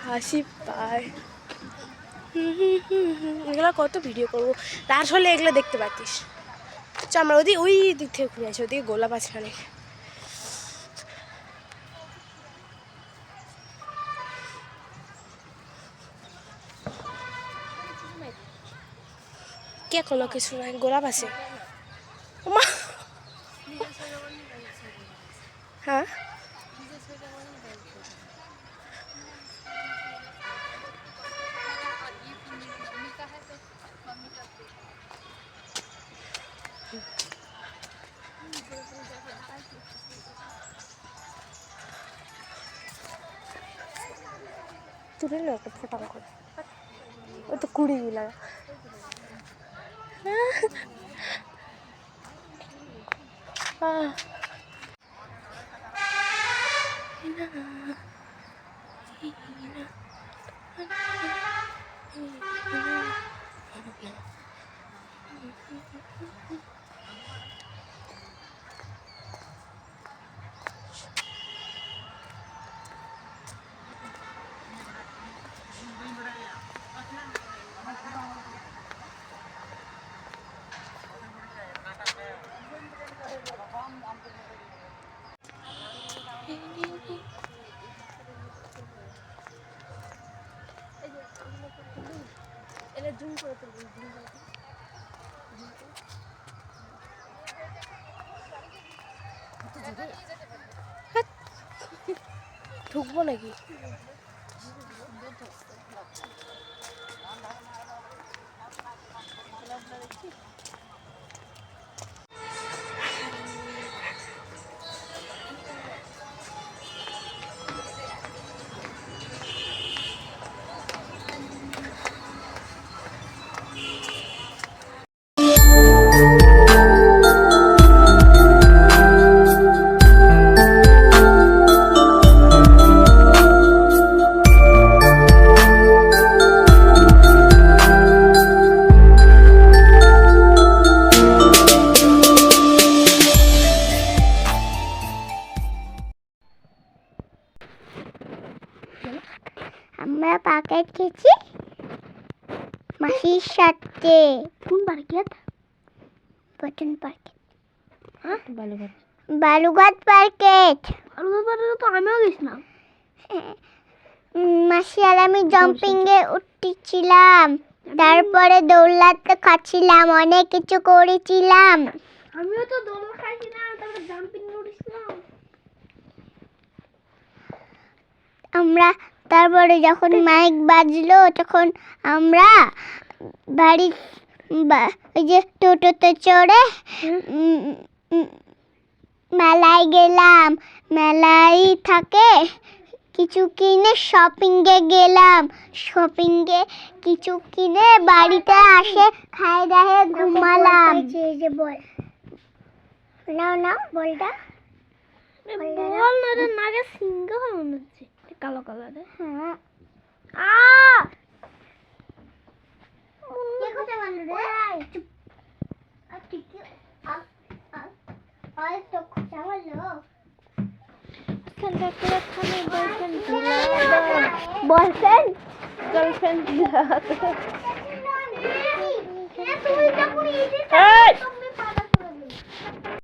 হাসি পায়। এগুলো কত ভিডিও করবো, রাত হলে এগুলো দেখতে পাচ্ছিস। আচ্ছা আমরা ওই দিক থেকে ঘুরে আছি, ওদিকে গোলাপ আছে অনেক। কে কোনো কিছু নাই, গোলাপ আছে। হ্যাঁ তুলে না একটা ফোটা করে, ওই তো কুড়িগুলা। ঢুকবো নাকি? আমরা পাকেট খেয়েছি মাসির সাথে। কোন পার্কেট? পটন পার্কেট। হ্যাঁ বালুঘাট। বালুঘাট পার্কেট। বালুঘাট পার্কেটে তো আমিও গেছিলাম। মাসি আর আমি জাম্পিং এ উঠেছিলাম, তারপরে দৌড়াতে খাচ্ছিলাম, অনেক কিছু করেছিলাম। আমিও তো দৌড় খাইছিলাম, তারপরে জাম্পিং এ উঠেছিলাম। আমরা তারপরে যখন মাইক বাজলো তখন আমরা বাড়ি ওই যে টোটোতে চড়ে মেলায় গেলাম। মেলায় থাকে কিছু কিনে শপিংয়ে গেলাম। শপিংয়ে কিছু কিনে বাড়িতে আসে খাই দায়ে ঘুমালাম। বল নাও নাও বলটা। বল না রে, নাগে সিংহ মনে হচ্ছে কালো কালারে। হ্যাঁ দেখো তো বল রে, চুপ। ঠিক আর তো কথা বলো। খালি বয়ফ্রেন্ড দিলা, বয়ফ্রেন্ড গার্লফ্রেন্ড দিলা। তুমি যখন এই